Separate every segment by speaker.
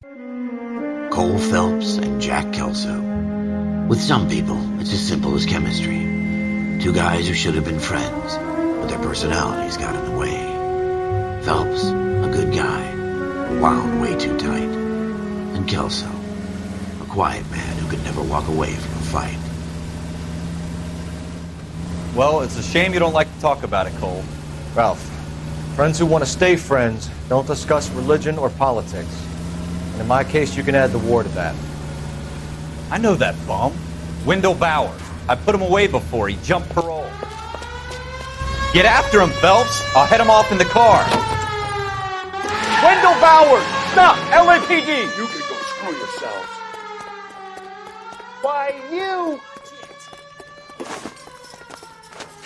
Speaker 1: Cole Phelps and Jack Kelso. With some people, it's as simple as chemistry. Two guys who should have been friends, but their personalities got in the way. Phelps, a good guy, wound way too tight. And Kelso, a quiet man who could never walk away from a fight.
Speaker 2: Well, it's a shame you don't like to talk about it, Cole.
Speaker 3: Ralph, friends who want to stay friends don't discuss religion or politics. And in my case, you can add the war to that.
Speaker 2: I know that bum. Wendell Bowers. I put him away before he jumped parole. Get after him, Phelps. I'll head him off in the car.
Speaker 3: Wendell Bowers! Stop! LAPD!
Speaker 4: You can go screw yourselves.
Speaker 3: Why, you!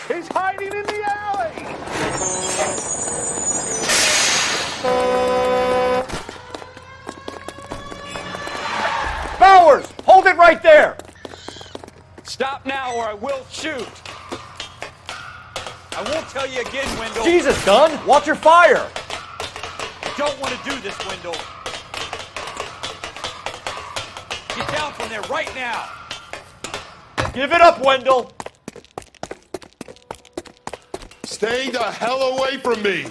Speaker 4: He's hiding in the alley!
Speaker 3: Bowers! Hold it right there!
Speaker 2: Stop now or I will shoot. I won't tell you again, Wendell.
Speaker 3: Jesus, Gunn! Watch your fire!
Speaker 2: I don't want to do this, Wendell. Get down from there right now.
Speaker 3: Give it up, Wendell!
Speaker 4: Stay the hell away from me!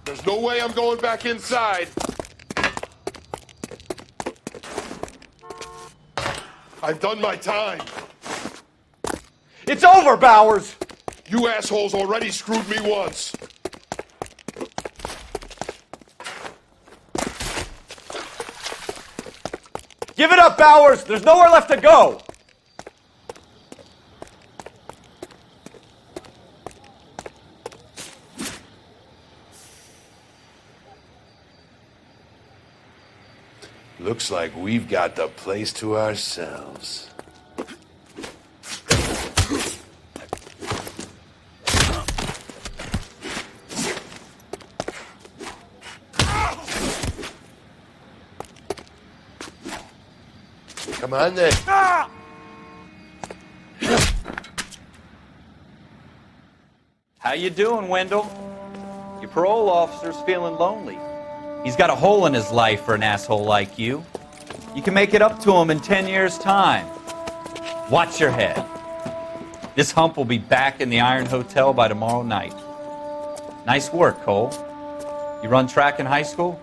Speaker 4: There's no way I'm going back inside. I've done my time.
Speaker 3: It's over, Bowers!
Speaker 4: You assholes already screwed me once.
Speaker 3: Give it up, Bowers! There's nowhere left to go!
Speaker 4: Looks like we've got the place to ourselves. Come on then.
Speaker 2: How you doing, Wendell? Your parole officer's feeling lonely. He's got a hole in his life for an asshole like you. You can make it up to him in 10 years' time. Watch your head. This hump will be back in the Iron Hotel by tomorrow night. Nice work, Cole. You run track in high school?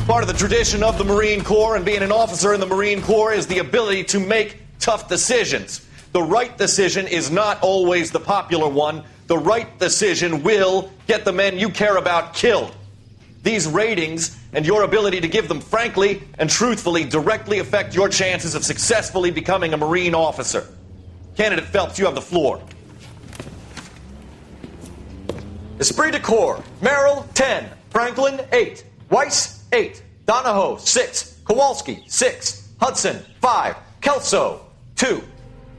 Speaker 5: Part of the tradition of the Marine Corps and being an officer in the Marine Corps is the ability to make tough decisions. The right decision is not always the popular one. The right decision will get the men you care about killed. These ratings and your ability to give them frankly and truthfully directly affect your chances of successfully becoming a Marine officer. Candidate Phelps, you have the floor. Esprit de Corps, Merrill, 10. Franklin, 8. Weiss, 8. Donahoe, 6. Kowalski, 6. Hudson, 5. Kelso, 2.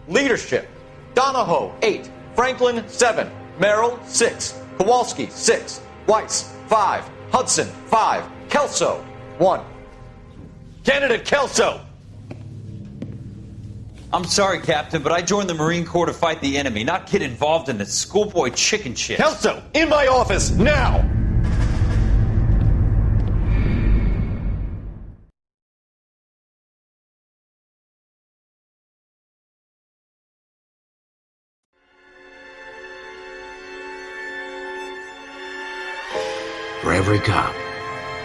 Speaker 5: Leadership, Donahoe, 8. Franklin, 7. Merrill, 6. Kowalski, 6. Weiss, 5. Hudson, 5. Kelso, 1. Candidate Kelso.
Speaker 2: I'm sorry, Captain, but I joined the Marine Corps to fight the enemy, not get involved in this schoolboy chicken shit.
Speaker 5: Kelso, in my office, now!
Speaker 1: For every cop,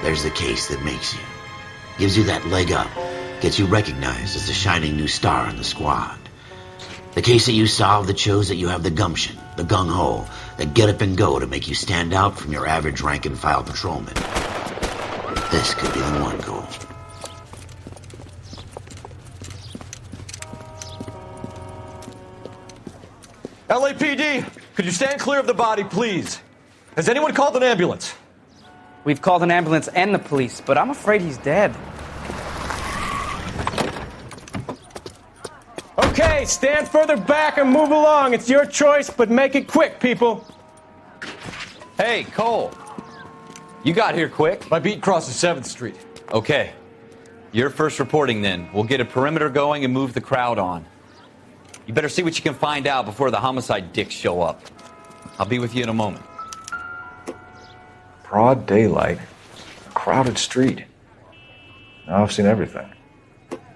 Speaker 1: there's the case that makes you. Gives you that leg up. Gets you recognized as the shining new star in the squad. The case that you solve that shows that you have the gumption, the gung-ho, the get up and go to make you stand out from your average rank-and-file patrolman. This could be the one, Cole.
Speaker 3: LAPD, could you stand clear of the body, please? Has anyone called an ambulance?
Speaker 6: We've called an ambulance and the police, but I'm afraid he's dead.
Speaker 7: Okay, stand further back and move along. It's your choice, but make it quick, people.
Speaker 2: Hey, Cole. You got here quick.
Speaker 3: My beat crosses 7th Street.
Speaker 2: Okay. You're first reporting then. We'll get a perimeter going and move the crowd on. You better see what you can find out before the homicide dicks show up. I'll be with you in a moment.
Speaker 3: Broad daylight. A crowded street. Now I've seen everything.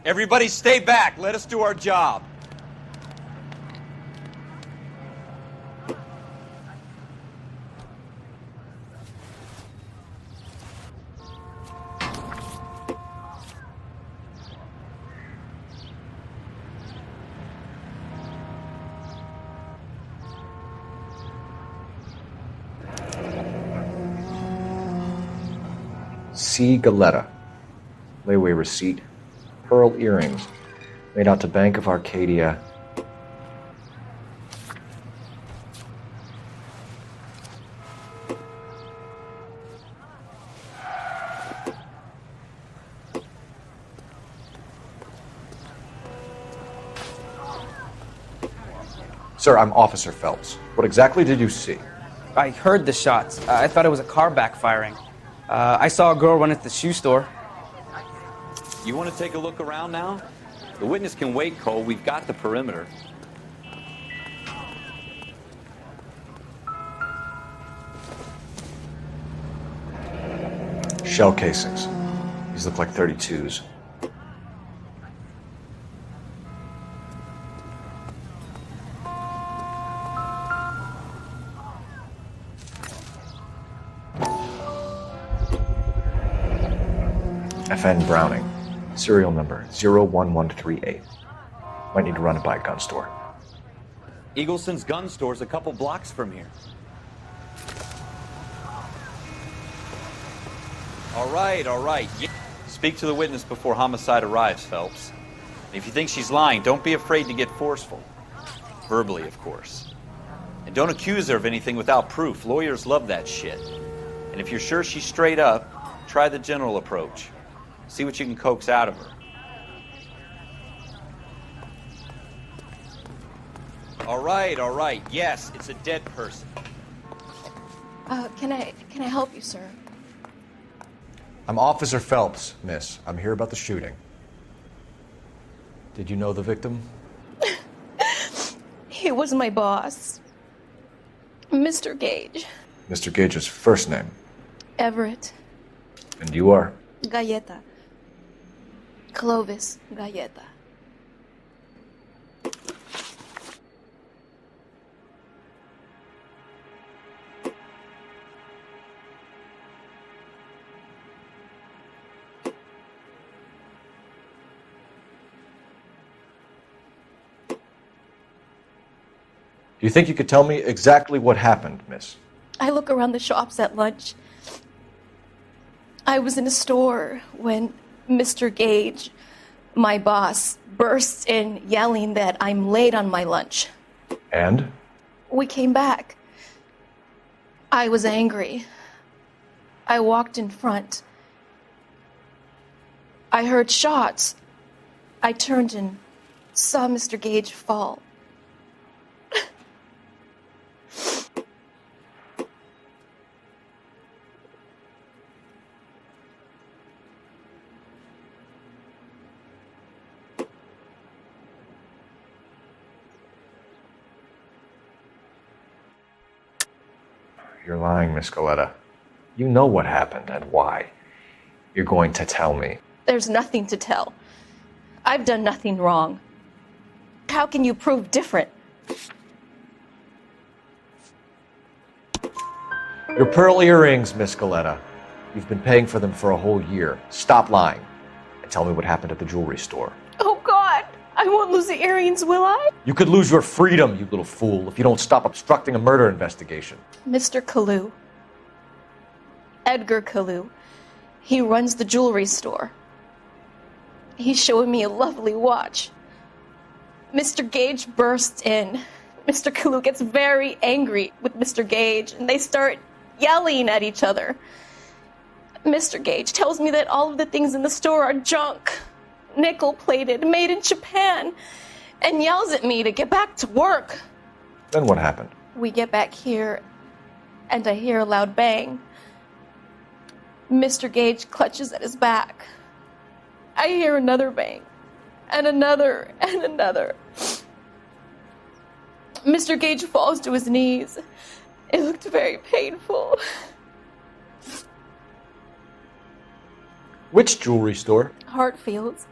Speaker 2: Everybody stay back. Let us do our job.
Speaker 3: C. Galetta. Layaway receipt. Pearl earrings. Made out to Bank of Arcadia. Sir, I'm Officer Phelps. What exactly did you see?
Speaker 6: I heard the shots. I thought it was a car backfiring. I saw a girl run into the shoe store.
Speaker 2: You want to take a look around now? The witness can wait, Cole. We've got the perimeter.
Speaker 3: Shell casings. These look like 32s. FN Browning. Serial number 01138. Might need to run it by a gun store.
Speaker 2: Eagleson's gun store's a couple blocks from here. All right. Speak to the witness before homicide arrives, Phelps. If you think she's lying, don't be afraid to get forceful. Verbally, of course. And don't accuse her of anything without proof. Lawyers love that shit. And if you're sure she's straight up, try the general approach. See what you can coax out of her. All right. Yes, it's a dead person.
Speaker 8: Can I help you, sir?
Speaker 3: I'm Officer Phelps, miss. I'm here about the shooting. Did you know the victim?
Speaker 8: He was my boss, Mr. Gage.
Speaker 3: Mr. Gage's first name.
Speaker 8: Everett.
Speaker 3: And you are?
Speaker 8: Galleta. Clovis Galleta.
Speaker 3: Do you think you could tell me exactly what happened, miss?
Speaker 8: I look around the shops at lunch. I was in a store when Mr. Gage, my boss, bursts in yelling that I'm late on my lunch.
Speaker 3: And?
Speaker 8: We came back. I was angry. I walked in front. I heard shots. I turned and saw Mr. Gage fall.
Speaker 3: You're lying, Miss Galetta. You know what happened and why. You're going to tell me.
Speaker 8: There's nothing to tell. I've done nothing wrong. How can you prove different?
Speaker 3: Your pearl earrings, Miss Galetta. You've been paying for them for a whole year. Stop lying and tell me what happened at the jewelry store.
Speaker 8: Oh, God! I won't lose the earrings, will I?
Speaker 3: You could lose your freedom, you little fool, if you don't stop obstructing a murder investigation.
Speaker 8: Mr. Kalu. Edgar Kalu. He runs the jewelry store. He's showing me a lovely watch. Mr. Gage bursts in. Mr. Kalu gets very angry with Mr. Gage, and they start yelling at each other. Mr. Gage tells me that all of the things in the store are junk, nickel-plated, made in Japan, and yells at me to get back to work.
Speaker 3: Then what happened?
Speaker 8: We get back here, and I hear a loud bang. Mr. Gage clutches at his back. I hear another bang, and another, and another. Mr. Gage falls to his knees. It looked very painful.
Speaker 3: Which jewelry store?
Speaker 8: Hartfield's.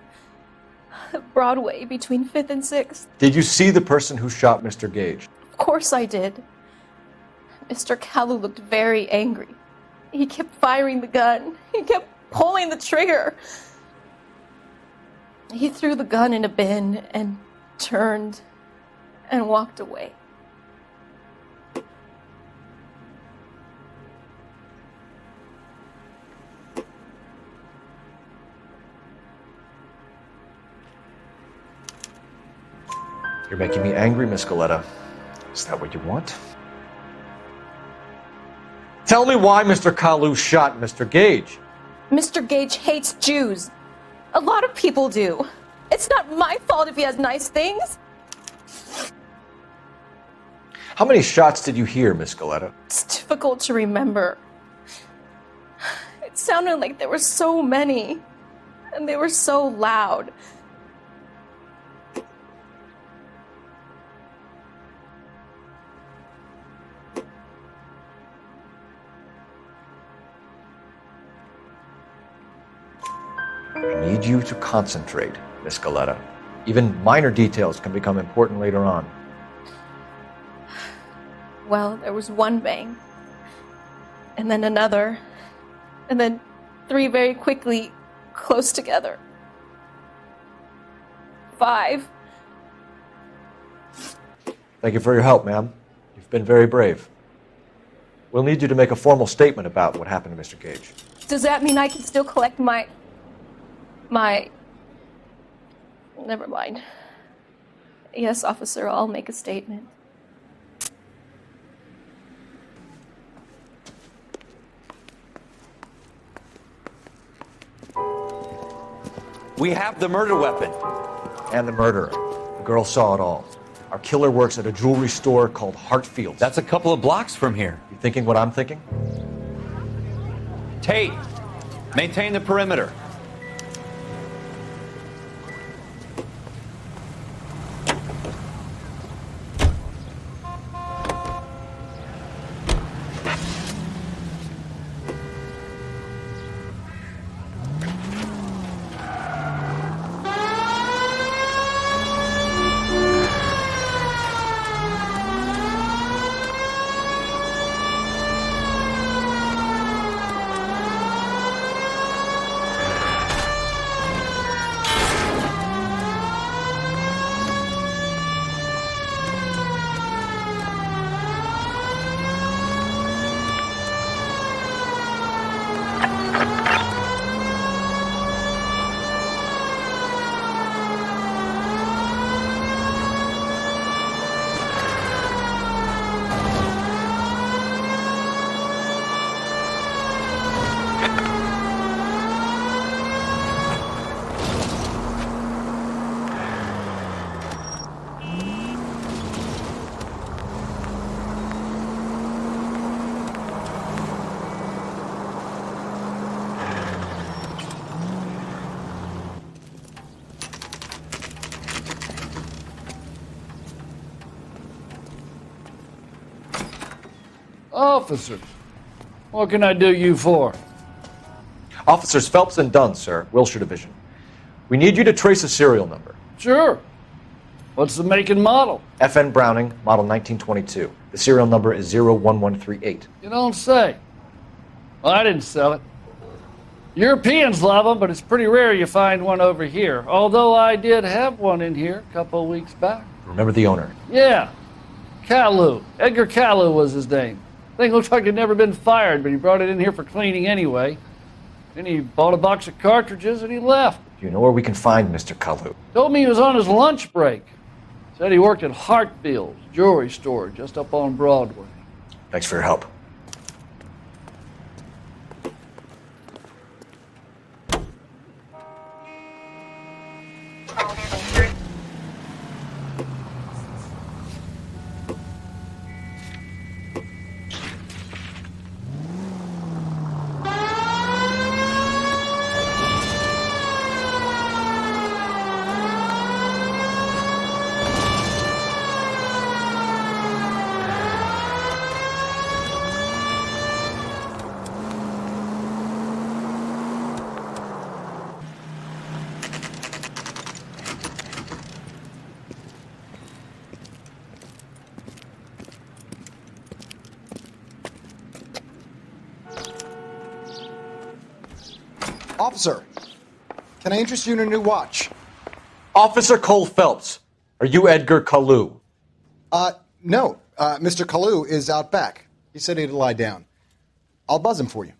Speaker 8: Broadway, between 5th and 6th.
Speaker 3: Did you see the person who shot Mr. Gage?
Speaker 8: Of course I did. Mr. Kalu looked very angry. He kept firing the gun. He kept pulling the trigger. He threw the gun in a bin and turned and walked away.
Speaker 3: You're making me angry, Miss Galetta. Is that what you want? Tell me why Mr. Kalu shot Mr. Gage.
Speaker 8: Mr. Gage hates Jews. A lot of people do. It's not my fault if he has nice things.
Speaker 3: How many shots did you hear, Miss Galetta?
Speaker 8: It's difficult to remember. It sounded like there were so many, and they were so loud.
Speaker 3: I need you to concentrate, Miss Galetta. Even minor details can become important later on.
Speaker 8: Well, there was one bang, and then another, and then 3 very quickly, close together. 5.
Speaker 3: Thank you for your help, ma'am. You've been very brave. We'll need you to make a formal statement about what happened to Mr. Gage.
Speaker 8: Does that mean I can still collect my... Never mind. Yes, officer, I'll make a statement.
Speaker 2: We have the murder weapon.
Speaker 3: And the murderer. The girl saw it all. Our killer works at a jewelry store called Hartfield's.
Speaker 2: That's a couple of blocks from here.
Speaker 3: You thinking what I'm thinking?
Speaker 2: Tate, maintain the perimeter.
Speaker 9: Officers, what can I do you for?
Speaker 3: Officers Phelps and Dunn, sir, Wilshire Division. We need you to trace a serial number.
Speaker 9: Sure. What's the make and model?
Speaker 3: FN Browning, model 1922. The serial number is 01138.
Speaker 9: You don't say. Well, I didn't sell it. Europeans love them, but it's pretty rare you find one over here. Although I did have one in here a couple of weeks back.
Speaker 3: Remember the owner?
Speaker 9: Yeah. Kalu. Edgar Kalu was his name. Thing looked like it'd never been fired, but he brought it in here for cleaning anyway. Then he bought a box of cartridges and he left.
Speaker 3: Do you know where we can find Mr. Kalu?
Speaker 9: Told me he was on his lunch break. Said he worked at Hartfield's jewelry store just up on Broadway.
Speaker 3: Thanks for your help.
Speaker 10: Officer, can I interest you in a new watch?
Speaker 3: Officer Cole Phelps, are you Edgar Kalu?
Speaker 10: No. Mr. Kalu is out back. He said he'd lie down. I'll buzz him for you.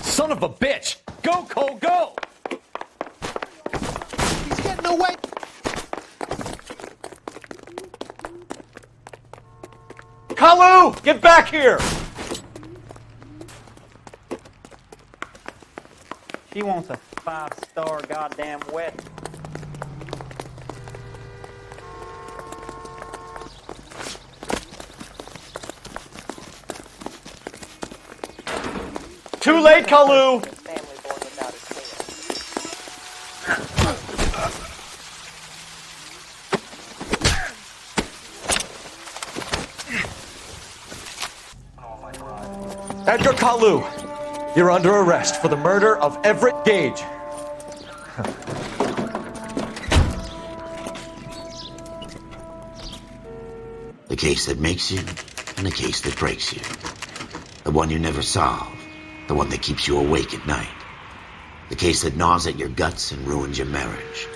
Speaker 3: Son of a bitch! Go, Cole, go!
Speaker 10: He's getting away!
Speaker 3: Kalu! Get back here!
Speaker 11: She wants a 5-star goddamn wedding.
Speaker 3: Too late, Kalu! Edgar Kalu, you're under arrest for the murder of Everett Gage.
Speaker 1: The case that makes you and the case that breaks you. The one you never solve. The one that keeps you awake at night. The case that gnaws at your guts and ruins your marriage.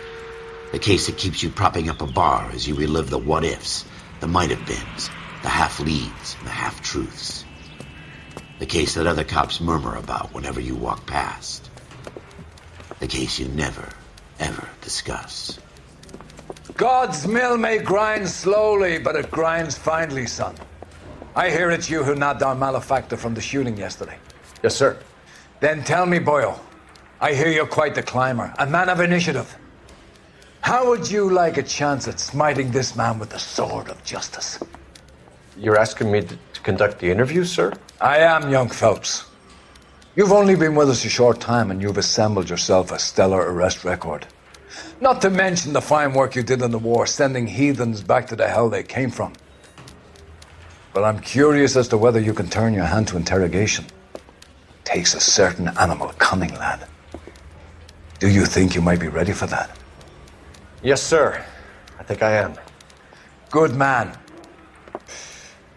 Speaker 1: The case that keeps you propping up a bar as you relive the what-ifs, the might-have-beens, the half-leads, and the half-truths. The case that other cops murmur about whenever you walk past. The case you never, ever discuss.
Speaker 12: God's mill may grind slowly, but it grinds finely, son. I hear it's you who nabbed our malefactor from the shooting yesterday.
Speaker 3: Yes, sir.
Speaker 12: Then tell me, Boyle, I hear you're quite the climber, a man of initiative. How would you like a chance at smiting this man with the sword of justice?
Speaker 3: You're asking me to conduct the interview, sir?
Speaker 12: I am, young Phelps. You've only been with us a short time and you've assembled yourself a stellar arrest record. Not to mention the fine work you did in the war, sending heathens back to the hell they came from. But I'm curious as to whether you can turn your hand to interrogation. Takes a certain animal cunning, lad. Do you think you might be ready for that?
Speaker 3: Yes, sir. I think I am.
Speaker 12: Good man.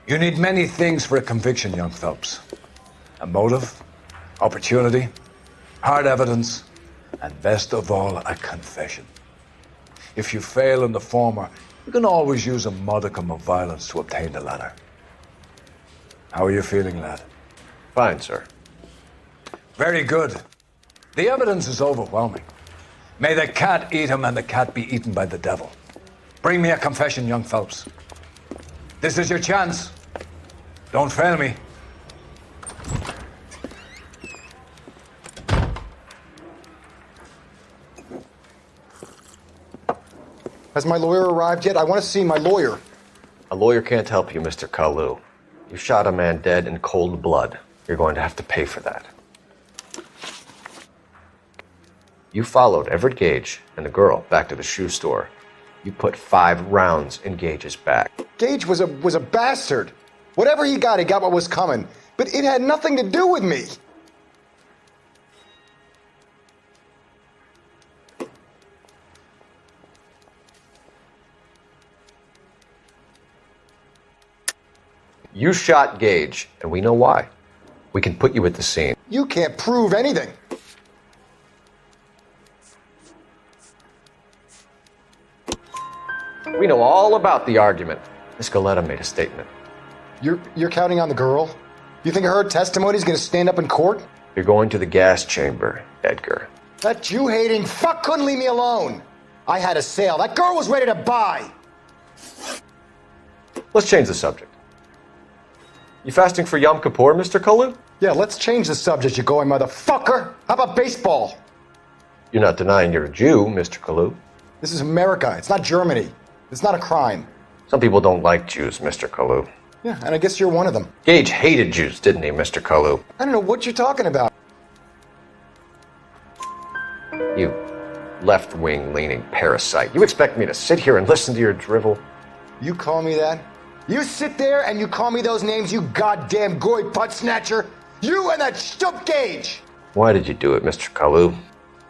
Speaker 12: You need many things for a conviction, young Phelps. A motive, opportunity, hard evidence, and best of all, a confession. If you fail in the former, you can always use a modicum of violence to obtain the latter. How are you feeling, lad?
Speaker 3: Fine, sir.
Speaker 12: Very good. The evidence is overwhelming. May the cat eat him and the cat be eaten by the devil. Bring me a confession, young Phelps. This is your chance. Don't fail me.
Speaker 10: Has my lawyer arrived yet? I want to see my lawyer.
Speaker 3: A lawyer can't help you, Mr. Kalu. You shot a man dead in cold blood. You're going to have to pay for that. You followed Everett Gage and the girl back to the shoe store. You put 5 rounds in Gage's back.
Speaker 10: Gage was a bastard. Whatever he got what was coming. But it had nothing to do with me.
Speaker 3: You shot Gage, and we know why. We can put you at the scene.
Speaker 10: You can't prove anything.
Speaker 3: We know all about the argument. Miss Galetta made a statement.
Speaker 10: You're counting on the girl? You think her testimony is going to stand up in court?
Speaker 3: You're going to the gas chamber, Edgar.
Speaker 10: That Jew-hating fuck couldn't leave me alone. I had a sale. That girl was ready to buy.
Speaker 3: Let's change the subject. You fasting for Yom Kippur, Mr. Kalu?
Speaker 10: Yeah, let's change the subject, you going motherfucker. How about baseball?
Speaker 3: You're not denying you're a Jew, Mr. Kalu.
Speaker 10: This is America. It's not Germany. It's not a crime.
Speaker 3: Some people don't like Jews, Mr. Kalu.
Speaker 10: Yeah, and I guess you're one of them.
Speaker 3: Gage hated Jews, didn't he, Mr. Kalu?
Speaker 10: I don't know what you're talking about.
Speaker 3: You left-wing leaning parasite. You expect me to sit here and listen to your drivel?
Speaker 10: You call me that? You sit there and you call me those names, you goddamn goy putt snatcher? You and that stup Gage!
Speaker 3: Why did you do it, Mr. Kalu?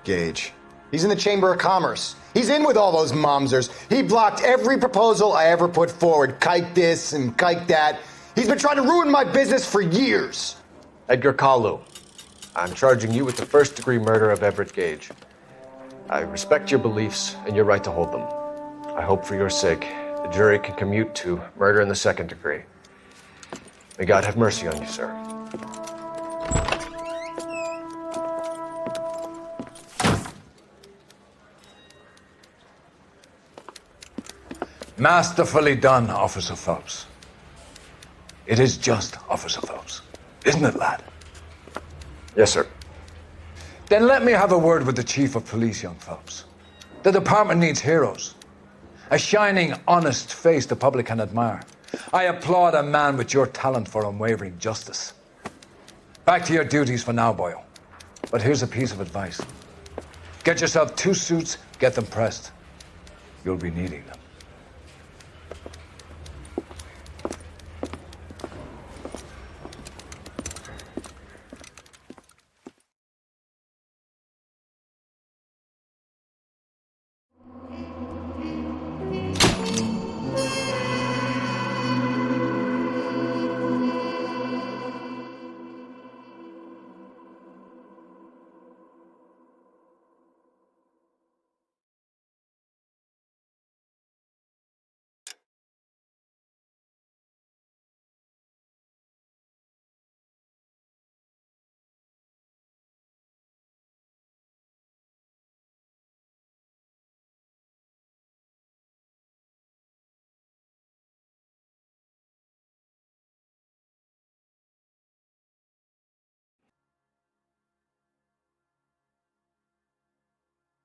Speaker 10: Gage. He's in the Chamber of Commerce. He's in with all those momsers. He blocked every proposal I ever put forward. Kike this and kike that. He's been trying to ruin my business for years.
Speaker 3: Edgar Kalu, I'm charging you with the first-degree murder of Everett Gage. I respect your beliefs and your right to hold them. I hope for your sake the jury can commute to murder in the second degree. May God have mercy on you, sir.
Speaker 12: Masterfully done, Officer Phelps. It is just Officer Phelps, isn't it, lad?
Speaker 3: Yes, sir.
Speaker 12: Then let me have a word with the Chief of Police, young Phelps. The department needs heroes. A shining, honest face the public can admire. I applaud a man with your talent for unwavering justice. Back to your duties for now, boyo. But here's a piece of advice. Get yourself 2 suits, get them pressed. You'll be needing them.